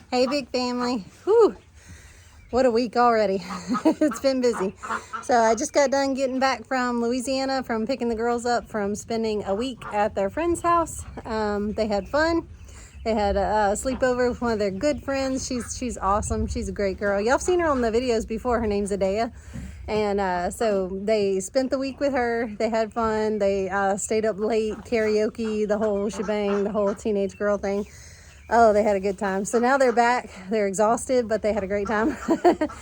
Hey, big family. Whew. What a week already. It's been busy. So I just got done getting back from Louisiana from picking the girls up from spending a week at their friend's house. They had fun. They had a sleepover with one of their good friends. She's awesome. She's a great girl. Y'all have seen her on the videos before. Her name's Adea. And so they spent the week with her. They had fun. They stayed up late, karaoke, the whole shebang, the whole teenage girl thing. Oh, they had a good time. So now they're back. They're exhausted, but they had a great time.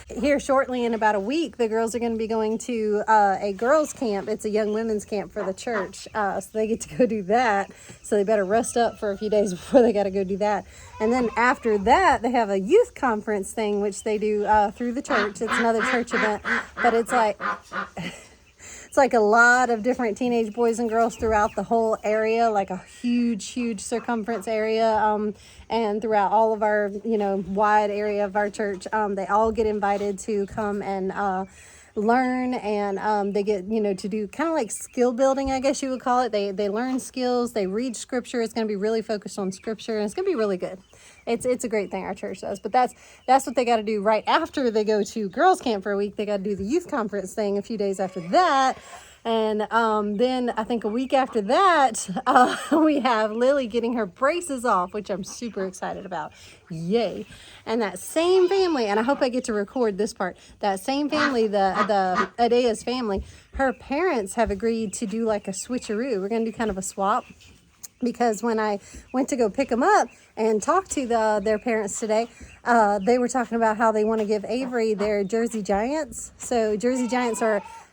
Here shortly, in about a week, the girls are going to be going to a girls' camp. It's a young women's camp for the church. So they get to go do that. So they better rest up for a few days before they got to go do that. And then after that, they have a youth conference thing, which they do through the church. It's another church event, but it's like... It's like a lot of different teenage boys and girls throughout the whole area, like a huge circumference area, and throughout all of our, wide area of our church. They all get invited to come and learn, and they get, to do kind of like skill building, I guess you would call it. They learn skills, they read scripture. It's going to be really focused on scripture, and it's going to be really good. It's a great thing our church does. But that's what they got to do right after they go to girls camp for a week. They got to do the youth conference thing a few days after that. And then I think a week after that, we have Lily getting her braces off, which I'm super excited about. Yay. And that same family, and I hope I get to record this part, that same family, the Adea's family, her parents have agreed to do like a switcheroo. We're going to do kind of a swap. Because when I went to go pick them up and talk to their parents today, they were talking about how they want to give Avery their Jersey Giants. So Jersey Giants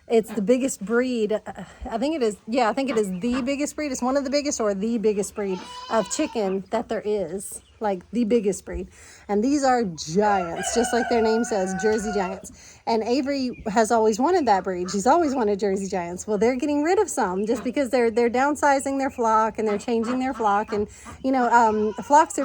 it's the biggest breed. I think it is the biggest breed. It's one of the biggest or the biggest breed of chicken that there is. Like the biggest breed. And these are giants, just like their name says, Jersey Giants. And Avery has always wanted that breed. She's always wanted Jersey Giants. Well, they're getting rid of some just because they're downsizing their flock and they're changing their flock. And, flocks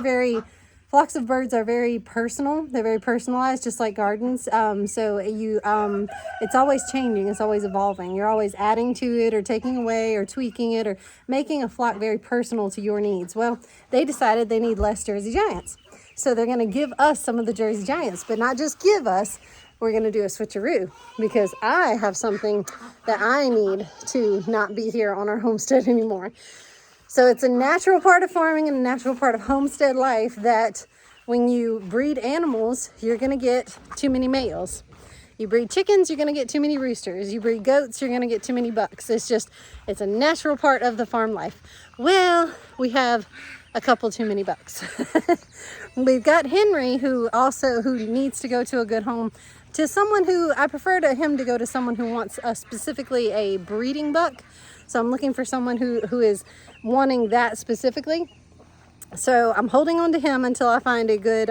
of birds are very personal. They're very personalized, just like gardens. It's always changing. It's always evolving. You're always adding to it or taking away or tweaking it or making a flock very personal to your needs. Well, they decided they need less Jersey Giants. So they're going to give us some of the Jersey Giants, but not just give us. We're going to do a switcheroo because I have something that I need to not be here on our homestead anymore. So it's a natural part of farming and a natural part of homestead life that when you breed animals, you're going to get too many males. You breed chickens, you're going to get too many roosters. You breed goats, you're going to get too many bucks. It's a natural part of the farm life. Well, we have a couple too many bucks. We've got Henry who needs to go to a good home, to someone who I prefer him to go to someone who wants specifically a breeding buck. So I'm looking for someone who is wanting that specifically. So I'm holding on to him until I find a good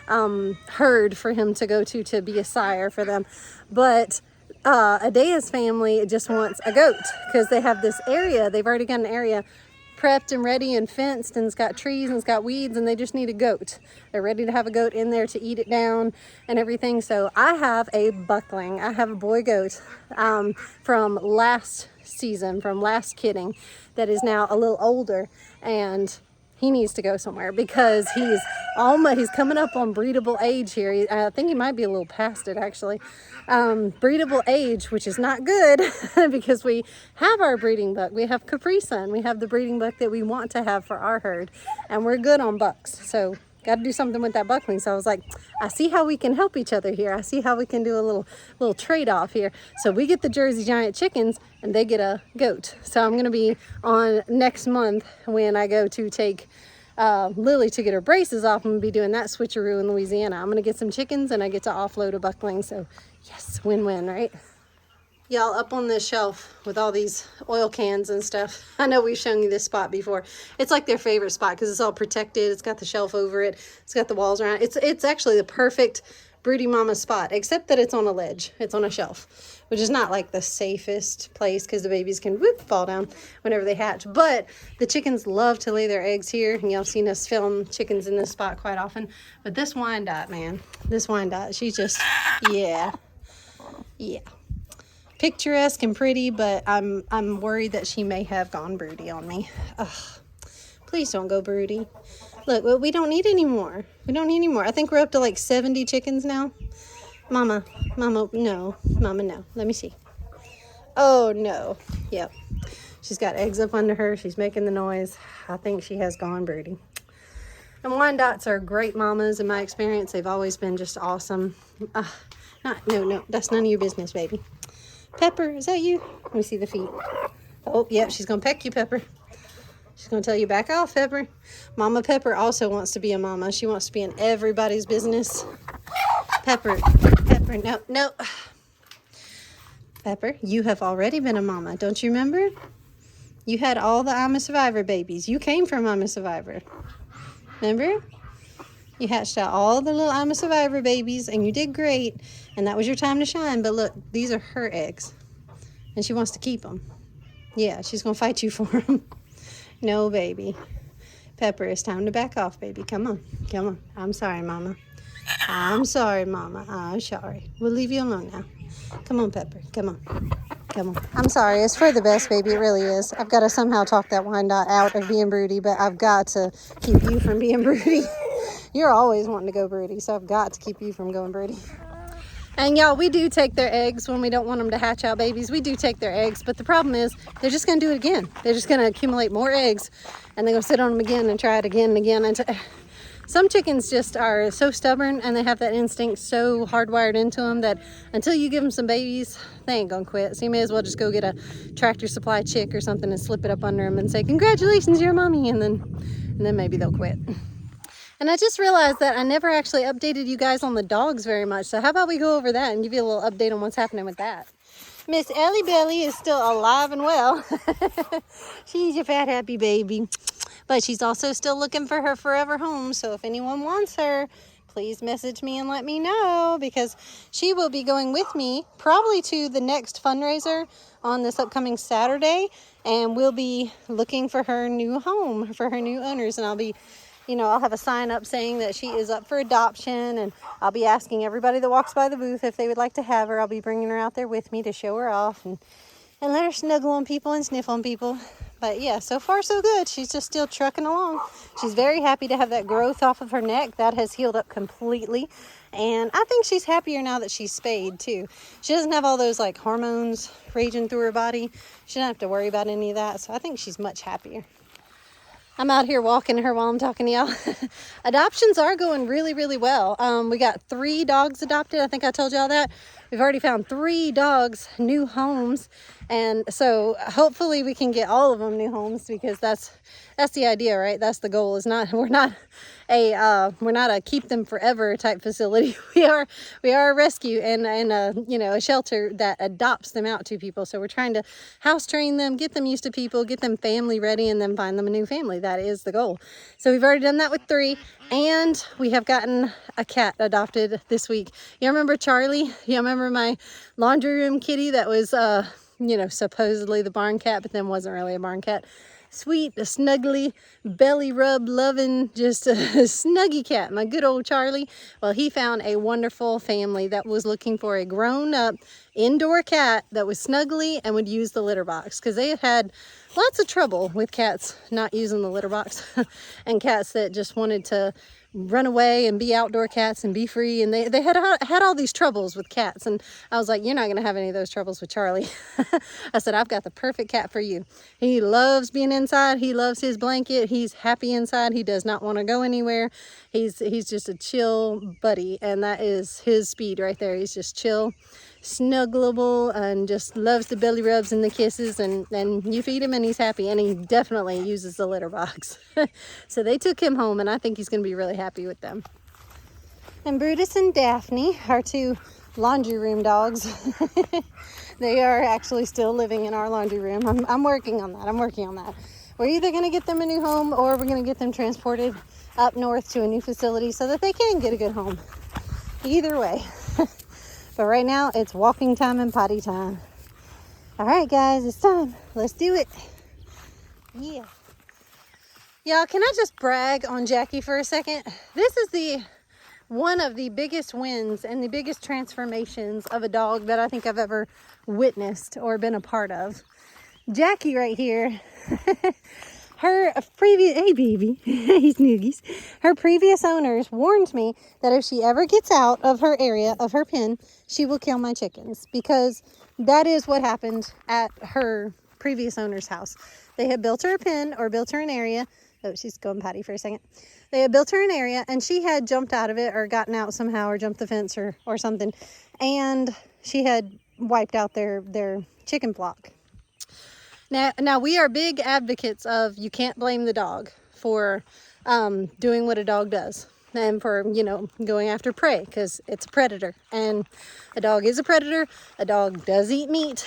herd for him to go to be a sire for them. But Adea's family just wants a goat because they have this area. They've already got an area prepped and ready and fenced, and it's got trees and it's got weeds, and they just need a goat. They're ready to have a goat in there to eat it down and everything. So I have a buckling. I have a boy goat from last season, from last kidding, that is now a little older, and he needs to go somewhere because he's coming up on breedable age here. I think he might be a little past it, actually. Breedable age, which is not good because we have our breeding buck. We have Capri Sun. We have the breeding buck that we want to have for our herd, and we're good on bucks. So got to do something with that buckling. So I was like, I see how we can help each other here. I see how we can do a little trade-off here. So we get the Jersey Giant chickens and they get a goat. So I'm going to be on next month when I go to take Lily to get her braces off. I'm going to be doing that switcheroo in Louisiana. I'm going to get some chickens and I get to offload a buckling. So yes, win-win, right? Y'all, up on this shelf with all these oil cans and stuff. I know we've shown you this spot before. It's like their favorite spot because it's all protected. It's got the shelf over it. It's got the walls around it. It's actually the perfect broody mama spot, except that it's on a ledge. It's on a shelf, which is not like the safest place because the babies can fall down whenever they hatch. But the chickens love to lay their eggs here. And y'all have seen us film chickens in this spot quite often. But this Wyandotte, man, she's just, yeah. Picturesque and pretty, but I'm worried that she may have gone broody on me. Ugh. Please don't go broody. Look, well, we don't need any more. We don't need any more. I think we're up to like 70 chickens now. Mama, no. Mama, no. Let me see. Oh, no. Yep. She's got eggs up under her. She's making the noise. I think she has gone broody. And Wyandottes are great mamas in my experience. They've always been just awesome. No, that's none of your business, baby. Pepper, is that you? Let me see the feet. Oh, yeah, she's going to peck you, Pepper. She's going to tell you back off, Pepper. Mama Pepper also wants to be a mama. She wants to be in everybody's business. Pepper, no. Pepper, you have already been a mama. Don't you remember? You had all the I'm a Survivor babies. You came from I'm a Survivor. Remember? You hatched out all the little I'm a Survivor babies, and you did great, and that was your time to shine. But look, these are her eggs, and she wants to keep them. Yeah, she's going to fight you for them. No, baby. Pepper, it's time to back off, baby. Come on. I'm sorry, Mama. I'm sorry, Mama. I'm sorry. We'll leave you alone now. Come on, Pepper. Come on. I'm sorry. It's for the best, baby. It really is. I've got to somehow talk that Wyandotte out of being broody, but I've got to keep you from being broody. You're always wanting to go broody, so I've got to keep you from going broody. And y'all, we do take their eggs when we don't want them to hatch out babies. We do take their eggs, but the problem is they're just going to do it again. They're just going to accumulate more eggs, and they're going to sit on them again and try it again and again. And some chickens just are so stubborn, and they have that instinct so hardwired into them that until you give them some babies, they ain't going to quit. So you may as well just go get a Tractor Supply chick or something and slip it up under them and say, congratulations, you're a mommy, and then maybe they'll quit. And I just realized that I never actually updated you guys on the dogs very much. So how about we go over that and give you a little update on what's happening with that. Miss Ellie Belly is still alive and well. She's a fat, happy baby. But she's also still looking for her forever home. So if anyone wants her, please message me and let me know, because she will be going with me probably to the next fundraiser on this upcoming Saturday. And we'll be looking for her new home, for her new owners. And I'll be... I'll have a sign up saying that she is up for adoption, and I'll be asking everybody that walks by the booth if they would like to have her. I'll be bringing her out there with me to show her off and let her snuggle on people and sniff on people. But yeah, so far so good. She's just still trucking along. She's very happy to have that growth off of her neck. That has healed up completely. And I think she's happier now that she's spayed too. She doesn't have all those like hormones raging through her body. She doesn't have to worry about any of that. So I think she's much happier. I'm out here walking her while I'm talking to y'all. Adoptions are going really, really well. We got 3 dogs adopted. I think I told y'all that. We've already found 3 dogs new homes. And so hopefully we can get all of them new homes, because that's the idea, right? That's the goal. We're not a keep them forever type facility. We are a rescue and a shelter that adopts them out to people. So we're trying to house train them, get them used to people, get them family ready, and then find them a new family. That is the goal. So we've already done that with 3, and we have gotten a cat adopted this week. You remember Charlie? You remember my laundry room kitty that was supposedly the barn cat, but then wasn't really a barn cat. Sweet, snuggly, belly rub loving, just a snuggy cat, my good old Charlie. Well, he found a wonderful family that was looking for a grown-up indoor cat that was snuggly and would use the litter box, because they had lots of trouble with cats not using the litter box and cats that just wanted to run away and be outdoor cats and be free, and they had all these troubles with cats. And I was like, you're not gonna have any of those troubles with Charlie. I said, I've got the perfect cat for you. He loves being inside. He loves his blanket. He's happy inside. He does not want to go anywhere. He's just a chill buddy, and that is his speed right there. He's just chill, snuggleable, and just loves the belly rubs and the kisses, and you feed him and he's happy, and he definitely uses the litter box. So they took him home, and I think he's going to be really happy with them. And Brutus and Daphne are 2 laundry room dogs. They are actually still living in our laundry room. I'm working on that. We're either going to get them a new home, or we're going to get them transported up north to a new facility so that they can get a good home. Either way. But right now, it's walking time and potty time. All right, guys, it's time. Let's do it. Yeah. Y'all, can I just brag on Jackie for a second? This is one of the biggest wins and the biggest transformations of a dog that I think I've ever witnessed or been a part of. Jackie right here, her previous, hey baby, hey Snoogies, her previous owners warned me that if she ever gets out of her area, of her pen, she will kill my chickens, because that is what happened at her previous owner's house. They had built her a pen, or built her an area. Oh, she's going potty for a second. They had built her an area, and she had jumped out of it, or gotten out somehow, or jumped the fence, or something, and she had wiped out their chicken flock. Now we are big advocates of, you can't blame the dog for doing what a dog does, and for, you know, going after prey, because it's a predator, and a dog is a predator. A dog does eat meat,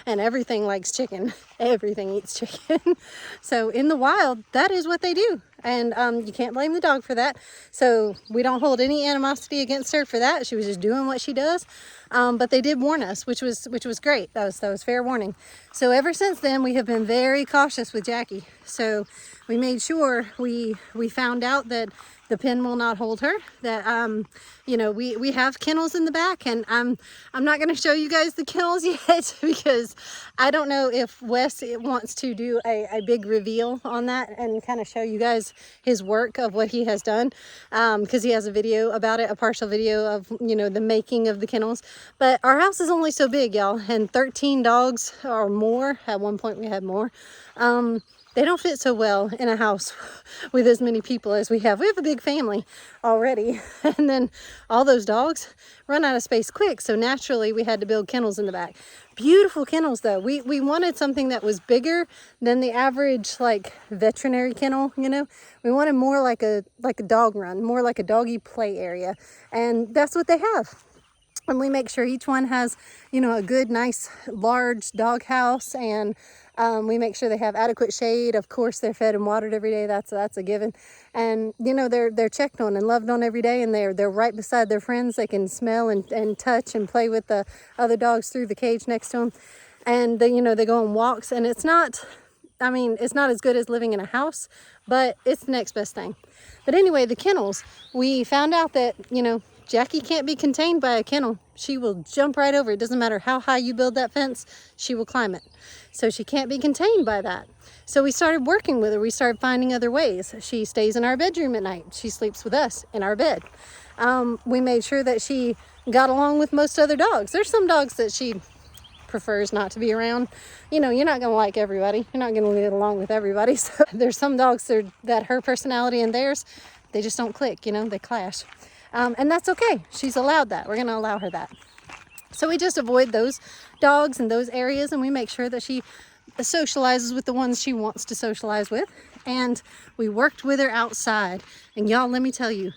and everything likes chicken. Everything eats chicken. So in the wild, that is what they do, and you can't blame the dog for that. So we don't hold any animosity against her for that. She was just doing what she does. But they did warn us, which was great. That was fair warning. So ever since then, we have been very cautious with Jackie. So we made sure we found out that the pen will not hold her. That you know, we have kennels in the back, and I'm not going to show you guys the kennels yet, because I don't know if Wes wants to do a big reveal on that and kind of show you guys his work of what he has done, because he has a video about it, a partial video of, you know, the making of the kennels. But our house is only so big, y'all, and 13 dogs or more. At one point we had more. They don't fit so well in a house with as many people as we have. We have a big family already, and then all those dogs run out of space quick. So naturally we had to build kennels in the back. Beautiful kennels though. We wanted something that was bigger than the average like veterinary kennel, you know. We wanted more like a dog run, more like a doggy play area. And that's what they have. And we make sure each one has, you know, a good, nice, large dog house, and we make sure they have adequate shade. Of course, they're fed and watered every day. That's a given. And, you know, they're checked on and loved on every day, and they're right beside their friends. They can smell and touch and play with the other dogs through the cage next to them. And, they, you know, they go on walks, and it's not, I mean, it's not as good as living in a house, but it's the next best thing. But anyway, the kennels, we found out that, you know, Jackie can't be contained by a kennel. She will jump right over. It doesn't matter how high you build that fence, she will climb it. So she can't be contained by that. So we started working with her. We started finding other ways. She stays in our bedroom at night. She sleeps with us in our bed. We made sure that she got along with most other dogs. There's some dogs that she prefers not to be around. You know, you're not going to like everybody. You're not going to get along with everybody. So there's some dogs that her personality and theirs, they just don't click, you know, they clash. And that's okay. She's allowed that. We're going to allow her that. So we just avoid those dogs in those areas, and we make sure that she socializes with the ones she wants to socialize with. And we worked with her outside. And y'all, let me tell you,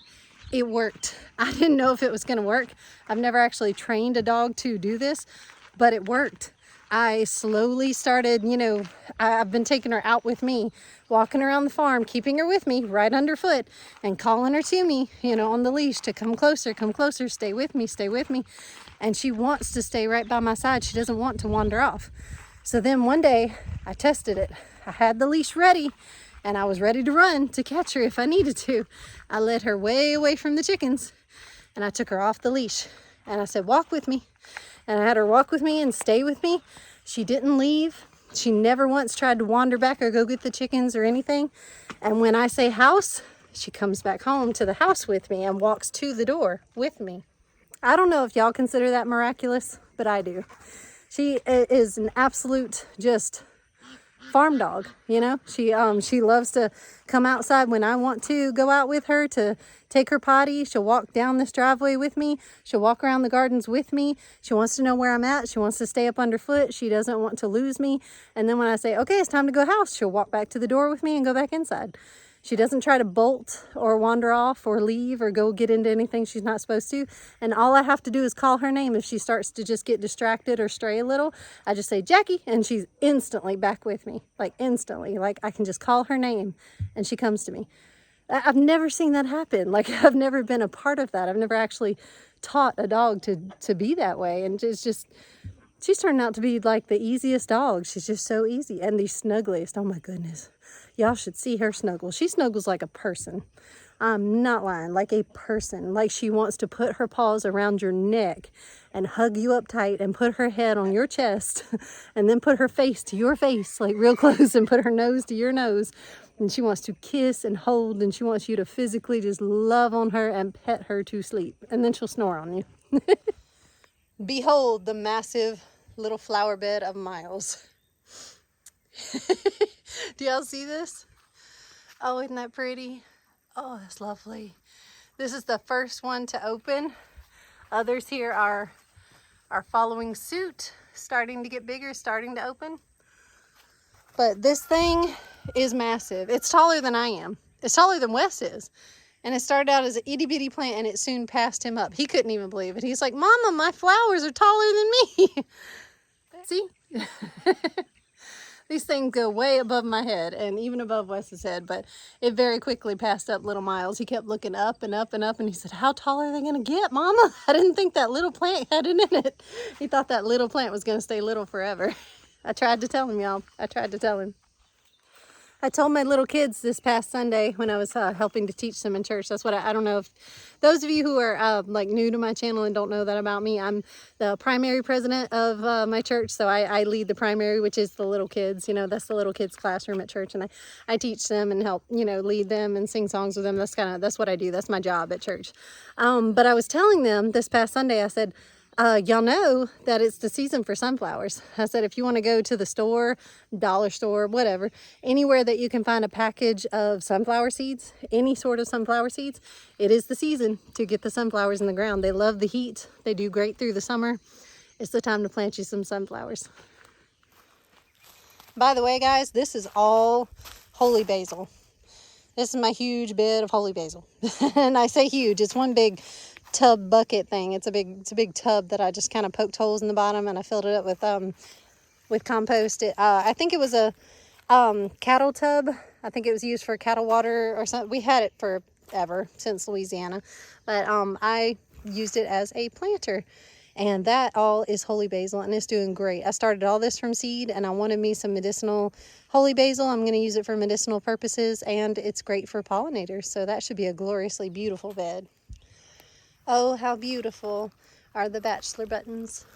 it worked. I didn't know if it was going to work. I've never actually trained a dog to do this, but it worked. I slowly started, you know, I've been taking her out with me, walking around the farm, keeping her with me right underfoot, and calling her to me, you know, on the leash to come closer, stay with me, stay with me. And she wants to stay right by my side. She doesn't want to wander off. So then one day I tested it. I had the leash ready, and I was ready to run to catch her if I needed to. I led her way away from the chickens, and I took her off the leash, and I said, walk with me. And I had her walk with me and stay with me. She didn't leave. She never once tried to wander back or go get the chickens or anything. And when I say house, she comes back home to the house with me and walks to the door with me. I don't know if y'all consider that miraculous, but I do. She is an absolute just farm dog, you know. She loves to come outside when I want to go out with her to take her potty. She'll walk down this driveway with me. She'll walk around the gardens with me. She wants to know where I'm at. She wants to stay up underfoot. She doesn't want to lose me. And then when I say, okay, it's time to go house, she'll walk back to the door with me and go back inside. She doesn't try to bolt or wander off or leave or go get into anything she's not supposed to. And all I have to do is call her name. If she starts to just get distracted or stray a little, I just say, Jackie, and she's instantly back with me. Like instantly. Like I can just call her name and she comes to me. I've never seen that happen. Like I've never been a part of that. I've never actually taught a dog to be that way. And it's just, she's turned out to be like the easiest dog. She's just so easy. And the snuggliest. Oh my goodness. Y'all should see her snuggle. She snuggles like a person. I'm not lying, like a person. Like she wants to put her paws around your neck and hug you up tight and put her head on your chest and then put her face to your face, like real close, and put her nose to your nose. And she wants to kiss and hold, and she wants you to physically just love on her and pet her to sleep. And then she'll snore on you. Behold the massive little flower bed of Miles. Do y'all see this? Oh, isn't that pretty? Oh, that's lovely. This is the first one to open. Others here are following suit, starting to get bigger, starting to open. But this thing is massive. It's taller than I am. It's taller than Wes is. And it started out as an itty bitty plant and it soon passed him up. He couldn't even believe it. He's like, Mama, my flowers are taller than me. See? These things go way above my head and even above Wes's head, but it very quickly passed up little Miles. He kept looking up and up and up, and he said, how tall are they going to get, Mama? I didn't think that little plant had it in it. He thought that little plant was going to stay little forever. I tried to tell him, y'all. I tried to tell him. I told my little kids this past Sunday when I was helping to teach them in church. That's what I don't know if those of you who are like new to my channel and don't know that about me, I'm the primary president of my church. So I lead the primary, which is the little kids, you know, that's the little kids classroom at church. And I teach them and help, you know, lead them and sing songs with them. That's what I do. That's my job at church. But I was telling them this past Sunday, I said, y'all know that it's the season for sunflowers. I said, if you want to go to the store, dollar store, whatever, anywhere that you can find a package of sunflower seeds, any sort of sunflower seeds, it is the season to get the sunflowers in the ground. They love the heat. They do great through the summer. It's the time to plant you some sunflowers. By the way, guys, this is all holy basil. This is my huge bed of holy basil. And I say huge, it's one big tub bucket thing. It's a big tub that I just kind of poked holes in the bottom and I filled it up with compost. I think it was a cattle tub. I think it was used for cattle water or something. We had it forever since Louisiana, but I used it as a planter, and that all is holy basil and it's doing great. I started all this from seed and I wanted me some medicinal holy basil. I'm going to use it for medicinal purposes and it's great for pollinators, so that should be a gloriously beautiful bed. Oh, how beautiful are the bachelor buttons.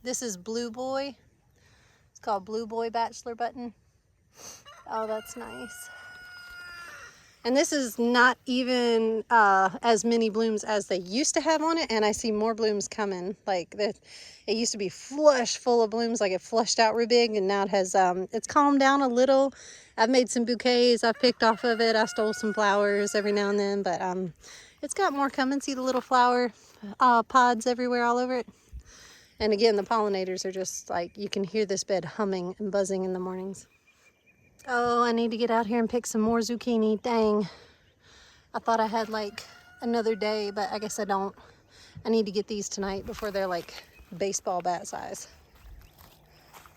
This is Blue Boy. It's called Blue Boy Bachelor Button. Oh, that's nice. And this is not even as many blooms as they used to have on it, and I see more blooms coming. Like it used to be flush full of blooms, like it flushed out real big, and now it has it's calmed down a little. I've made some bouquets I've picked off of it. I stole some flowers every now and then, but it's got more coming. See the little flower pods everywhere all over it. And again, the pollinators are just like, you can hear this bed humming and buzzing in the mornings. Oh, I need to get out here and pick some more zucchini. Dang. I thought I had like another day, but I guess I don't. I need to get these tonight before they're like baseball bat size.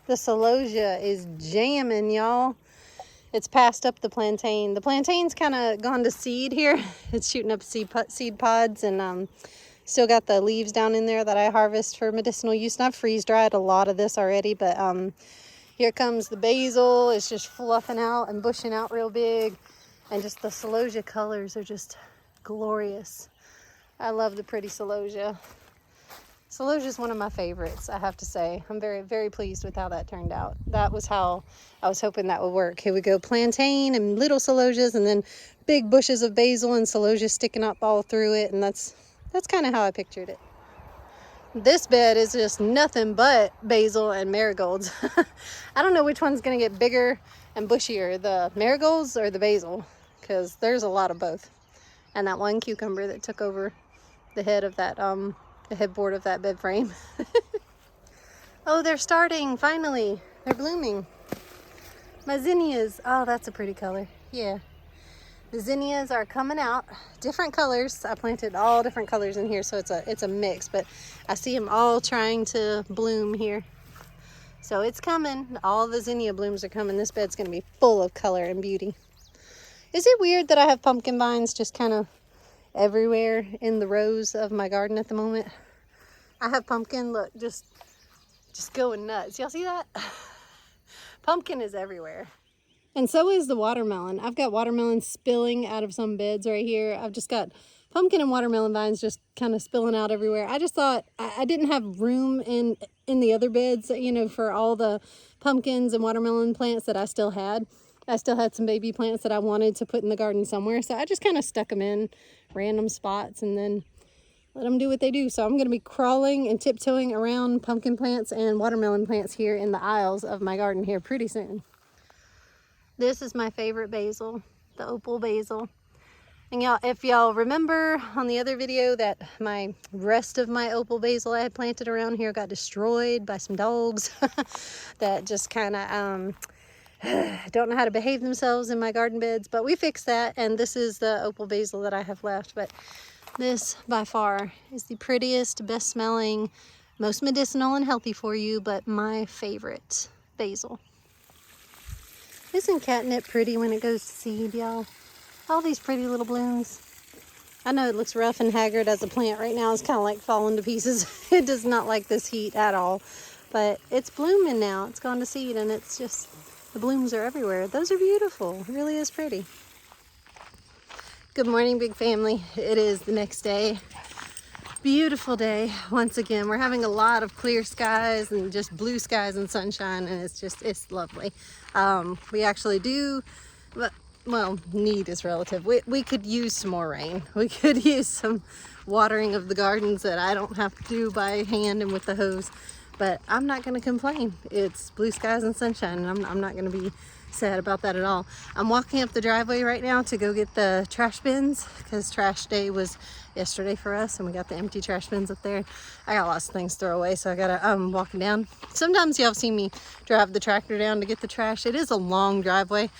The celosia is jamming, y'all. It's passed up the plantain. The plantain's kind of gone to seed here. It's shooting up seed pods, and still got the leaves down in there that I harvest for medicinal use. And I've freeze dried a lot of this already, but here comes the basil. It's just fluffing out and bushing out real big. And just the celosia colors are just glorious. I love the pretty celosia. Celosia is one of my favorites, I have to say. I'm very, very pleased with how that turned out. That was how I was hoping that would work. Here we go, plantain and little celosias, and then big bushes of basil and celosia sticking up all through it, and that's kind of how I pictured it. This bed is just nothing but basil and marigolds. I don't know which one's going to get bigger and bushier, the marigolds or the basil, because there's a lot of both. And that one cucumber that took over the head of that the headboard of that bed frame. Oh, they're starting, finally. They're blooming. My zinnias, oh, that's a pretty color. Yeah. The zinnias are coming out, different colors. I planted all different colors in here, so it's a mix, but I see them all trying to bloom here. So it's coming. All the zinnia blooms are coming. This bed's going to be full of color and beauty. Is it weird that I have pumpkin vines just kind of everywhere in the rows of my garden at the moment? I have pumpkin, look, just going nuts. Y'all see that? Pumpkin is everywhere. And so is the watermelon. I've got watermelon spilling out of some beds right here. I've just got pumpkin and watermelon vines just kind of spilling out everywhere. I just thought I didn't have room in the other beds, you know, for all the pumpkins and watermelon plants that I still had. I still had some baby plants that I wanted to put in the garden somewhere. So I just kind of stuck them in random spots and then let them do what they do. So I'm going to be crawling and tiptoeing around pumpkin plants and watermelon plants here in the aisles of my garden here pretty soon. This is my favorite basil, the opal basil. And y'all, if y'all remember on the other video that my rest of my opal basil I had planted around here got destroyed by some dogs that just kind of don't know how to behave themselves in my garden beds. But we fixed that, and this is the opal basil that I have left. But this by far is the prettiest, best smelling, most medicinal and healthy for you, but my favorite basil. Isn't catnip pretty when it goes to seed, y'all? All these pretty little blooms. I know it looks rough and haggard as a plant right now. It's kind of like falling to pieces. It does not like this heat at all. But it's blooming now. It's gone to seed, and it's just, the blooms are everywhere. Those are beautiful. It really is pretty. Good morning, big family. It is the next day. Beautiful day once again. We're having a lot of clear skies and just blue skies and sunshine, and it's lovely. We actually do, well, need is relative. We could use some more rain. We could use some watering of the gardens that I don't have to do by hand and with the hose, but I'm not going to complain. It's blue skies and sunshine, and I'm not going to be sad about that at all. I'm walking up the driveway right now to go get the trash bins because trash day was yesterday for us, and we got the empty trash bins up there. I got lots of things to throw away, so I gotta walking down. Sometimes y'all see me drive the tractor down to get the trash. It is a long driveway,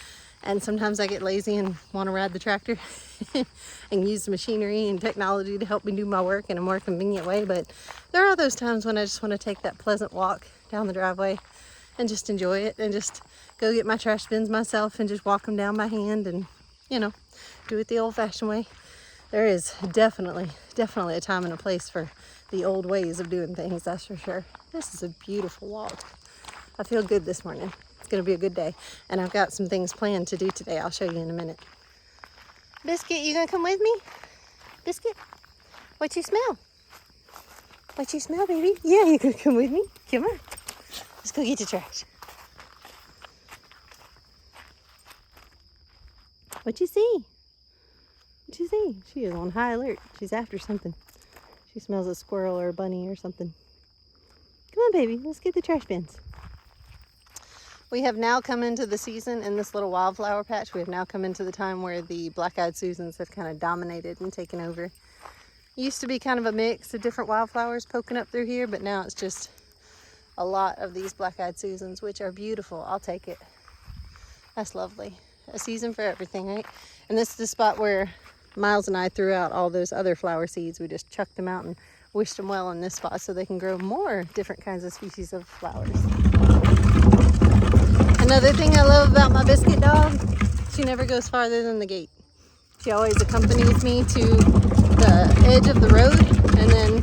and sometimes I get lazy and want to ride the tractor and use the machinery and technology to help me do my work in a more convenient way. But there are those times when I just want to take that pleasant walk down the driveway and just enjoy it and just go get my trash bins myself and just walk them down by hand and, you know, do it the old-fashioned way. There is definitely a time and a place for the old ways of doing things, that's for sure. This is a beautiful walk. I feel good this morning. It's going to be a good day. And I've got some things planned to do today. I'll show you in a minute. Biscuit, you going to come with me? Biscuit, what you smell? What you smell, baby? Yeah, you going to come with me? Come on. Let's go get the trash. What you see? What you see? She is on high alert. She's after something. She smells a squirrel or a bunny or something. Come on, baby. Let's get the trash bins. We have now come into the season in this little wildflower patch. We have now come into the time where the black-eyed Susans have kind of dominated and taken over. It used to be kind of a mix of different wildflowers poking up through here, but now it's just a lot of these black-eyed Susans, which are beautiful. I'll take it. That's lovely. A season for everything, right? And this is the spot where Miles and I threw out all those other flower seeds. We just chucked them out and wished them well in this spot so they can grow more different kinds of species of flowers. Another thing I love about my biscuit dog, she never goes farther than the gate. She always accompanies me to the edge of the road, and then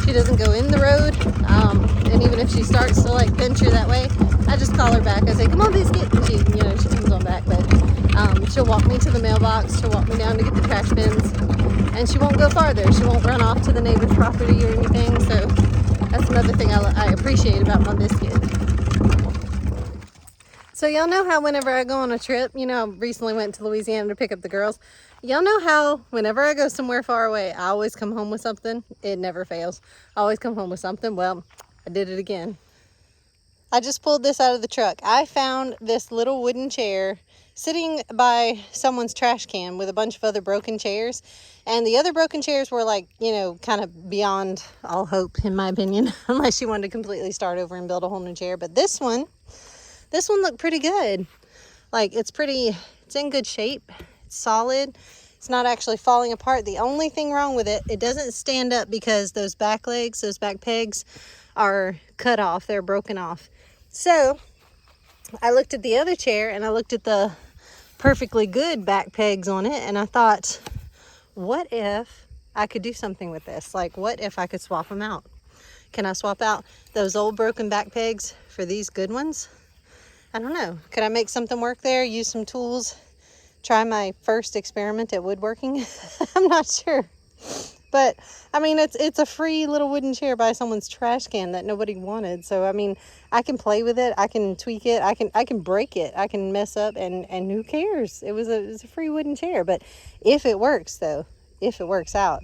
she doesn't go in the road. And even if she starts to like venture that way, I just call her back. I say, "Come on, biscuit," and she comes on back. But she'll walk me to the mailbox. She'll walk me down to get the trash bins, and she won't go farther. She won't run off to the neighbor's property or anything. So that's another thing I appreciate about my biscuit. So y'all know how whenever I go on a trip, I recently went to Louisiana to pick up the girls. Y'all know how whenever I go somewhere far away, I always come home with something. It never fails. I always come home with something. Well, I did it again. I just pulled this out of the truck. I found this little wooden chair sitting by someone's trash can with a bunch of other broken chairs. And the other broken chairs were like, kind of beyond all hope, in my opinion, unless you wanted to completely start over and build a whole new chair. But this one looked pretty good. Like, it's in good shape. It's solid. It's not actually falling apart. The only thing wrong with it, it doesn't stand up because those back legs, those back pegs are cut off. They're broken off. So I looked at the other chair and I looked at the perfectly good back pegs on it, and I thought, what if I could do something with this? Like, what if I could swap them out? Can I swap out those old broken back pegs for these good ones? I don't know. Could I make something work there? Use some tools? Try my first experiment at woodworking? I'm not sure. But I mean, it's a free little wooden chair by someone's trash can that nobody wanted. So I mean, I can play with it. I can tweak it. I can break it. I can mess up, and who cares? It was a free wooden chair. But if it works, though, if it works out,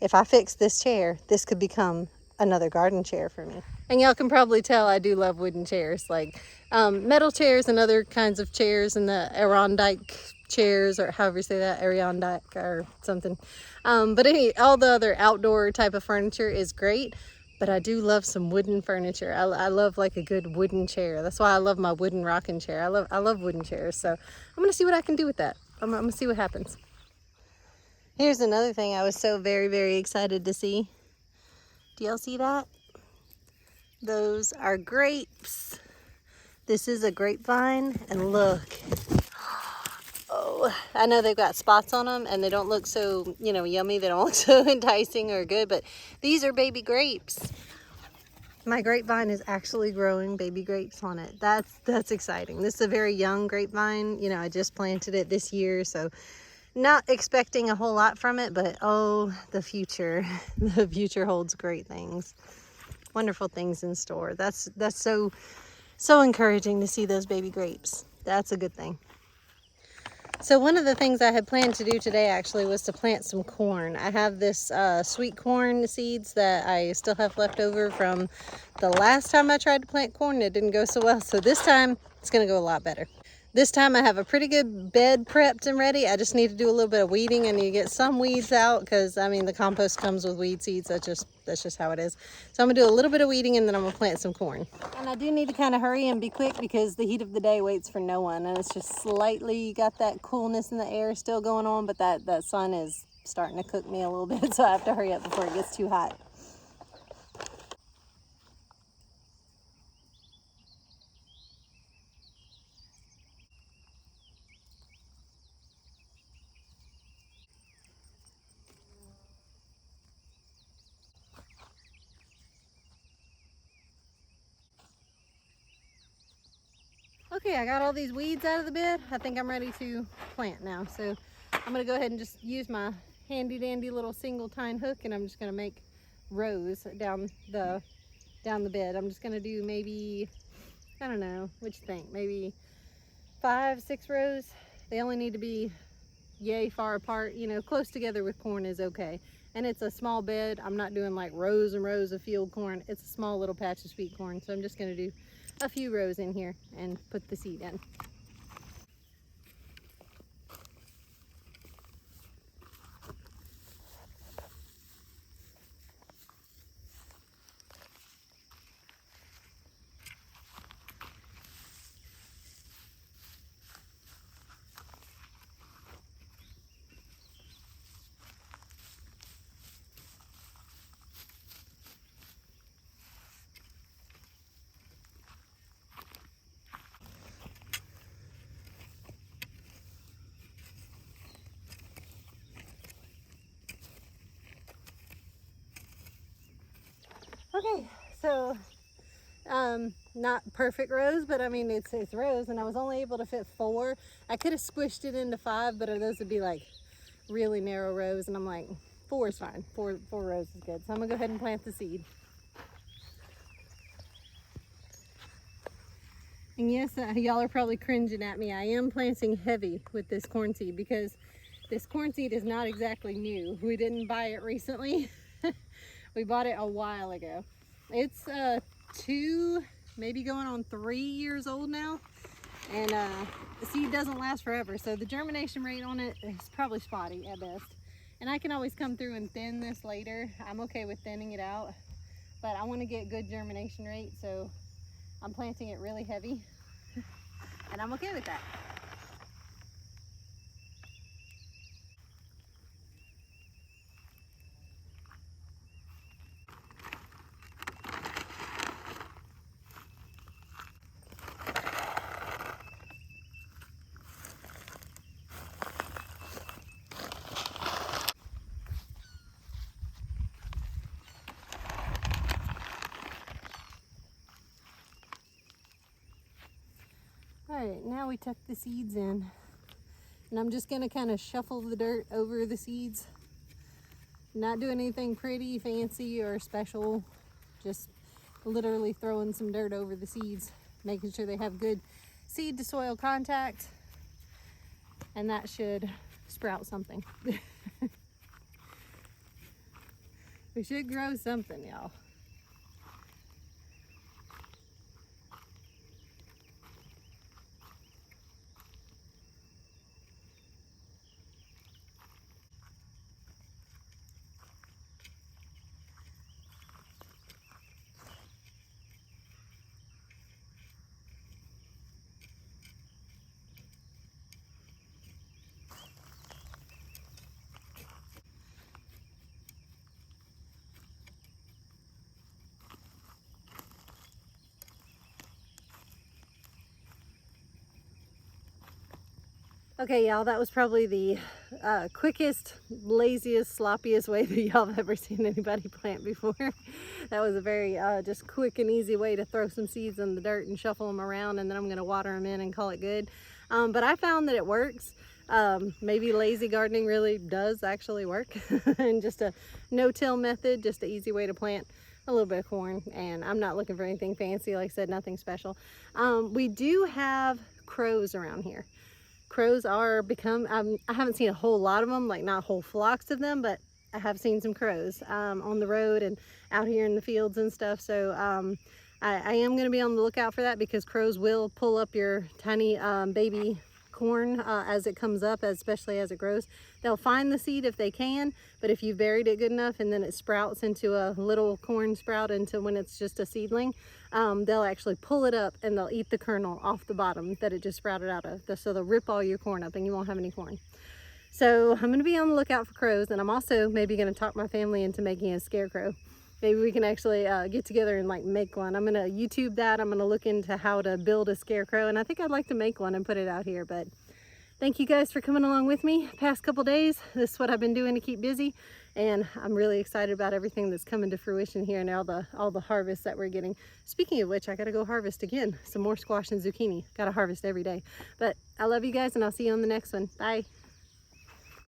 if I fix this chair, this could become another garden chair for me. And y'all can probably tell I do love wooden chairs, like metal chairs and other kinds of chairs, and the Adirondack chairs, or however you say that, Adirondack or something. But all the other outdoor type of furniture is great, but I do love some wooden furniture. I love like a good wooden chair. That's why I love my wooden rocking chair. I love wooden chairs. So I'm gonna see what I can do with that. I'm gonna see what happens. Here's another thing I was so very, very excited to see. Do y'all see that? Those are grapes. This is a grapevine, and look. Oh, I know they've got spots on them and they don't look so, yummy. They don't look so enticing or good, but these are baby grapes. My grapevine is actually growing baby grapes on it. That's exciting. This is a very young grapevine. I just planted it this year, so not expecting a whole lot from it, but oh, the future. The future holds great things. Wonderful things in store. That's so encouraging to see those baby grapes. That's a good thing. So one of the things I had planned to do today actually was to plant some corn. I have this sweet corn seeds that I still have left over from the last time I tried to plant corn. It didn't go so well, so this time it's going to go a lot better. This time I have a pretty good bed prepped and ready. I just need to do a little bit of weeding. I need to get some weeds out because, I mean, the compost comes with weed seeds. That's just how it is. So I'm going to do a little bit of weeding, and then I'm going to plant some corn. And I do need to kind of hurry and be quick because the heat of the day waits for no one. And it's just slightly got that coolness in the air still going on, but that sun is starting to cook me a little bit. So I have to hurry up before it gets too hot. Okay, I got all these weeds out of the bed. I think I'm ready to plant now. So I'm gonna go ahead and just use my handy dandy little single tine hook, and I'm just gonna make rows down the bed. I'm just gonna do maybe, I don't know, what you think, maybe 5, 6 rows. They only need to be yay far apart, close together with corn is okay. And it's a small bed. I'm not doing like rows and rows of field corn. It's a small little patch of sweet corn. So I'm just gonna do a few rows in here and put the seed in. Okay, so not perfect rows, but I mean it's rows, and I was only able to fit 4. I could have squished it into 5, but those would be like really narrow rows, and I'm like 4 is fine. 4 rows is good. So I'm gonna go ahead and plant the seed. And yes, y'all are probably cringing at me. I am planting heavy with this corn seed because this corn seed is not exactly new. We didn't buy it recently. We bought it a while ago. It's 2, maybe going on 3 years old now. And the seed doesn't last forever. So the germination rate on it is probably spotty at best. And I can always come through and thin this later. I'm okay with thinning it out. But I want to get good germination rate, so I'm planting it really heavy. And I'm okay with that. right, now we tuck the seeds in. And I'm just gonna kind of shuffle the dirt over the seeds. Not doing anything pretty, fancy, or special. Just literally throwing some dirt over the seeds, making sure they have good seed to soil contact. And that should sprout something. We should grow something, y'all. Okay, y'all, that was probably the quickest, laziest, sloppiest way that y'all have ever seen anybody plant before. That was a very just quick and easy way to throw some seeds in the dirt and shuffle them around, and then I'm going to water them in and call it good. But I found that it works. Maybe lazy gardening really does actually work. And just a no-till method, just an easy way to plant a little bit of corn. And I'm not looking for anything fancy, like I said, nothing special. We do have crows around here. Crows are I haven't seen a whole lot of them, like not whole flocks of them, but I have seen some crows on the road and out here in the fields and stuff. So I am going to be on the lookout for that, because crows will pull up your tiny baby corn as it comes up, especially as it grows. They'll find the seed if they can, but if you buried it good enough and then it sprouts into a little corn sprout into when it's just a seedling, they'll actually pull it up and they'll eat the kernel off the bottom that it just sprouted out of. So they'll rip all your corn up and you won't have any corn. So I'm going to be on the lookout for crows, and I'm also maybe going to talk my family into making a scarecrow. Maybe we can actually get together and like make one. I'm going to YouTube that. I'm going to look into how to build a scarecrow, and I think I'd like to make one and put it out here. But thank you guys for coming along with me past couple days. This is what I've been doing to keep busy, and I'm really excited about everything that's coming to fruition here and all the harvests that we're getting. Speaking of which, I got to go harvest again some more squash and zucchini. Got to harvest every day. But I love you guys, and I'll see you on the next one. Bye.